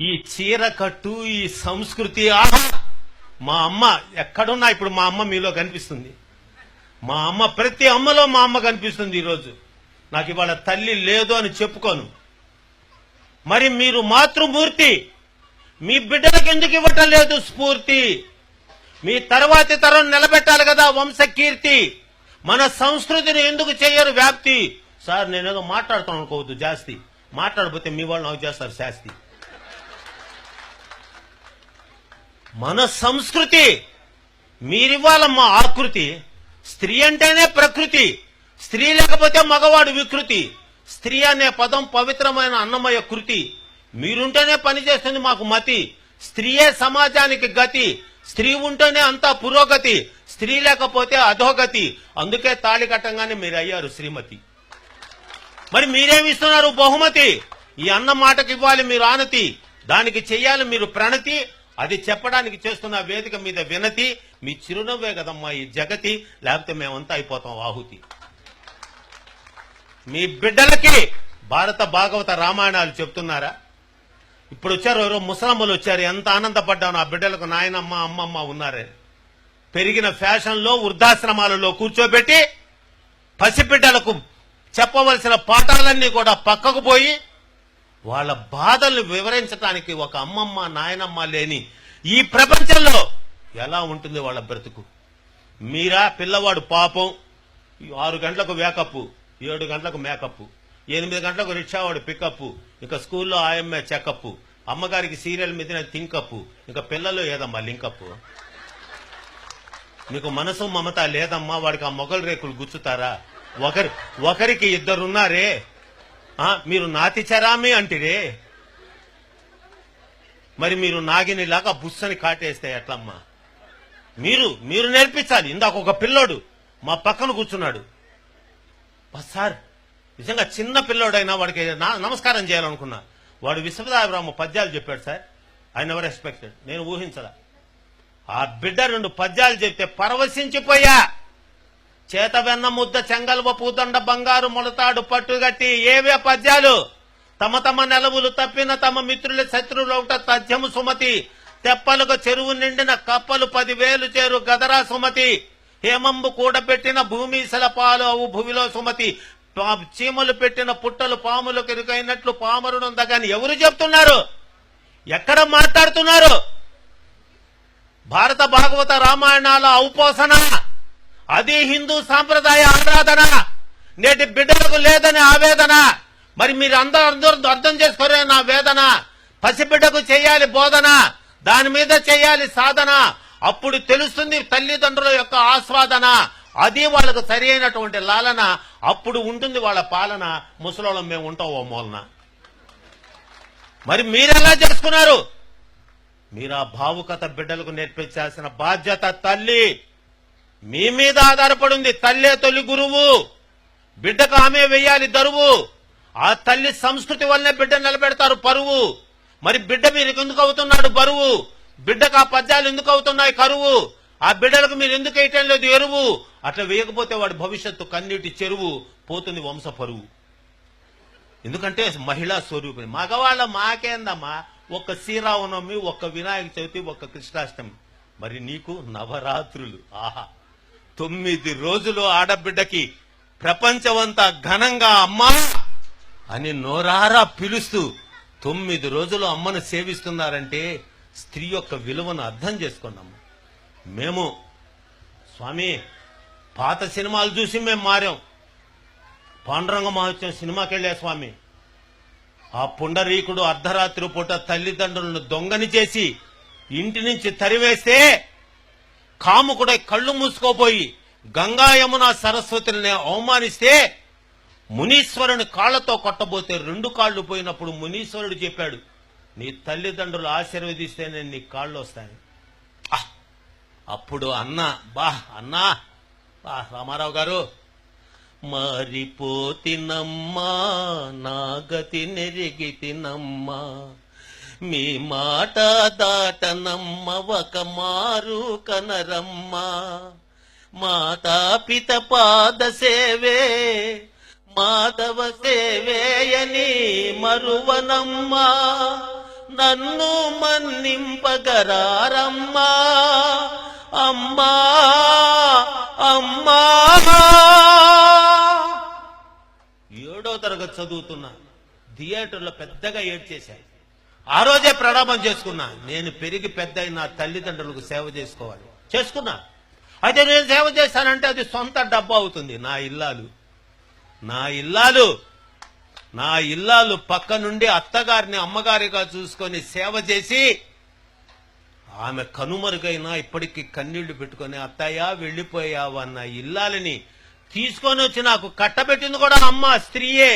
ఈ చీర కట్టు, ఈ సంస్కృతి, ఆహా! మా అమ్మ ఎక్కడున్నా ఇప్పుడు మా అమ్మ మీలో కనిపిస్తుంది. మా అమ్మ ప్రతి అమ్మలో మా అమ్మ కనిపిస్తుంది. ఈరోజు నాకు ఇవాళ తల్లి లేదు అని చెప్పుకోను. మరి మీరు మాతృమూర్తి, మీ బిడ్డలకు ఎందుకు ఇవ్వటం లేదు స్ఫూర్తి? మీ తర్వాతి తరం నిలబెట్టాలి కదా వంశకీర్తి. మన సంస్కృతిని ఎందుకు చేయరు వ్యాప్తి? సార్ నేనేదో మాట్లాడుతాను అనుకోవద్దు, జాస్తి మాట్లాడకపోతే మీ వాళ్ళు నాకు చేస్తారు శాస్తి. మన సంస్కృతి మీరివ్వాలమ్మా ఆకృతి. స్త్రీ అంటేనే ప్రకృతి, స్త్రీ లేకపోతే మగవాడు వికృతి. స్త్రీ అనే పదం పవిత్రమైన అన్నమయ కృతి. మీరుంటేనే పనిచేస్తుంది మాకు మతి. స్త్రీయే సమాజానికి గతి. స్త్రీ ఉంటేనే అంతా పురోగతి, స్త్రీ లేకపోతే అధోగతి. అందుకే తాళి కట్టంగానే మీరు అయ్యారు శ్రీమతి. మరి మీరేమిస్తున్నారు బహుమతి? ఈ అన్న మాటకి ఇవ్వాలి మీరు ఆనతి, దానికి చెయ్యాలి మీరు ప్రణతి. అది చెప్పడానికి చేస్తున్న వేదిక మీద వినతి. మీ చిరునవ్వే కదమ్మా ఈ జగతి, లేకపోతే మేమంతా అయిపోతాం ఆహుతి. మీ బిడ్డలకి భారత భాగవత రామాయణాలు చెప్తున్నారా? ఇప్పుడు వచ్చారు ఎవరో ముసలమ్మలు వచ్చారు, ఎంత ఆనందపడ్డాను. ఆ బిడ్డలకు నాయనమ్మ అమ్మమ్మ ఉన్నారే. పెరిగిన ఫ్యాషన్లో వృద్ధాశ్రమాలలో కూర్చోబెట్టి పసిబిడ్డలకు చెప్పవలసిన పాఠాలన్నీ కూడా పక్కకు పోయి వాళ్ళ బాధల్ని వివరించడానికి ఒక అమ్మమ్మ నాయనమ్మ లేని ఈ ప్రపంచంలో ఎలా ఉంటుంది వాళ్ళ బ్రతుకు? మీరా పిల్లవాడు పాపం 6 గంటలకు వేకప్, 7 గంటలకు మేకప్, 8 గంటలకు రిక్షావాడు పికప్, ఇంకా స్కూల్లో ఆయమ్మే చెకప్, అమ్మగారికి సీరియల్ మీద థింకప్, ఇంకా పిల్లలు ఏదమ్మా లింకప్? మీకు మనసు మమత లేదమ్మా, వాడికి ఆ మొగలు రేకులు గుచ్చుతారా? ఒకరికి 2 ఉన్నారే, మీరు నాతి చరామి అంటిరే. మరి మీరు నాగినిలాగా బుస్సని కాటేస్తే ఎట్లమ్మా? మీరు నేర్పించాలి. ఇందాక ఒక పిల్లోడు మా పక్కన కూర్చున్నాడు సార్, నిజంగా చిన్న పిల్లోడైనా వాడికి నమస్కారం చేయాలనుకున్నా. వాడు విశ్వనాథరామ పద్యాలు చెప్పాడు సార్. ఐ నెవర్ ఎక్స్పెక్టెడ్, నేను ఊహించలా. ఆ బిడ్డ 2 పద్యాలు చెప్తే పరవశించిపోయా. చేత వెన్న ముద్ద చెంగల్వ పూదండ బంగారు మొలతాడు పట్టుగట్టి ఏవే పద్యాలు. తమ తమ నెలవులు తప్పిన తమ మిత్రుల శత్రువులౌట తథ్యము సుమతి. తెప్పలుగా చెరువు నిండిన కప్పలు 10,000 చేరు గదరా సుమతి. హేమంబు కూడబెట్టిన భూమిశల పాలు అవు భువిలో సుమతి. చీమలు పెట్టిన పుట్టలు పాములు కెరుకైనట్లు పామరునుందగాని ఎవరు చెప్తున్నారు? ఎక్కడ మాట్లాడుతున్నారు? భారత భాగవత రామాయణాల ఔపోసన, అది హిందూ సాంప్రదాయ ఆరాధన. నేటి బిడ్డలకు లేదని ఆవేదన. మరి మీరు అందరూ అర్థం చేసుకోరే నా వేదన. పసిబిడ్డకు చేయాలి బోధన, దాని మీద చేయాలి సాధన. అప్పుడు తెలుస్తుంది తల్లిదండ్రుల యొక్క ఆస్వాదన. అది వాళ్ళకు సరి అయినటువంటి లాలన. అప్పుడు ఉంటుంది వాళ్ళ పాలన. ముసలోళ్ళం మేము ఉంటాం ఓ మూలన. మరి మీరెలా చేసుకున్నారు? మీరు ఆ భావుకత బిడ్డలకు నేర్పించాల్సిన బాధ్యత తల్లి మీ మీద ఆధారపడింది. తల్లే తొలి గురువు, బిడ్డకు ఆమె వెయ్యాలి దరువు. ఆ తల్లి సంస్కృతి వల్లనే బిడ్డ నిలబెడతారు పరువు. మరి బిడ్డ మీరు ఎందుకు అవుతున్నాడు బరువు? బిడ్డకు ఆ పద్యాలు ఎందుకు అవుతున్నాయి కరువు? ఆ బిడ్డలకు మీరు ఎందుకు వేయటం లేదు ఎరువు? అట్లా వేయకపోతే వాడి భవిష్యత్తు కన్నీటి చెరువు, పోతుంది వంశ పరువు. ఎందుకంటే మహిళా స్వరూపిణి. మగవాళ్ళ మాకేందమ్మా, ఒక్క శ్రీరామనవమి, ఒక్క వినాయక చవితి, ఒక్క కృష్ణాష్టమి. మరి నీకు నవరాత్రులు. ఆహా, 9 రోజులు ఆడబిడ్డకి ప్రపంచమంతా ఘనంగా అమ్మా అని నోరారా పిలుస్తూ 9 రోజులు అమ్మను సేవిస్తున్నారంటే స్త్రీ యొక్క విలువను అర్థం చేసుకున్నాము. మేము స్వామి పాత సినిమాలు చూసి మేము మారాం. పాండురంగ మహోత్సవం సినిమాకి వెళ్ళే స్వామి, ఆ పుండరీకుడు అర్ధరాత్రి పూట తల్లిదండ్రులను దొంగని చేసి ఇంటి నుంచి తరివేస్తే కాముకుడై కళ్ళు మూసుకోపోయి గంగా యమున సరస్వతిని అవమానిస్తే మునీశ్వరుని కాళ్లతో కొట్టబోతే 2 కాళ్లు పోయినప్పుడు మునీశ్వరుడు చెప్పాడు, నీ తల్లిదండ్రులు ఆశీర్వదిస్తేనే నీ కాళ్ళు వస్తాయి. అప్పుడు అన్నా రామారావు గారు, మారిపోతినమ్మా నా గతి నెరిగితినమ్మా, మీ మాట దాటనమ్మ ఒక మారు కనరమ్మా, మాతా పిత పాద సేవే మాధవ సేవేయని మరువనమ్మా, నన్ను మన్నింపగరారమ్మా అమ్మా అమ్మా. 7వ తరగతి చదువుతున్నా, థియేటర్లో పెద్దగా ఏడ్చేశాను. ఆ రోజే ప్రణామం చేసుకున్నా, నేను పెరిగి పెద్ద నా తల్లిదండ్రులకు సేవ చేసుకోవాలి. చేసుకున్నా. అయితే నేను సేవ చేశానంటే అది సొంత డబ్బు అవుతుంది. నా ఇల్లాలు పక్క నుండి అత్తగారిని అమ్మగారిగా చూసుకొని సేవ చేసి ఆమె కనుమరుగైనా ఇప్పటికీ కన్నీళ్లు పెట్టుకొని అత్తయ్య వెళ్ళిపోయావన్న ఇల్లాలని తీసుకొని వచ్చి నాకు కట్టబెట్టింది కూడా అమ్మ, స్త్రీయే.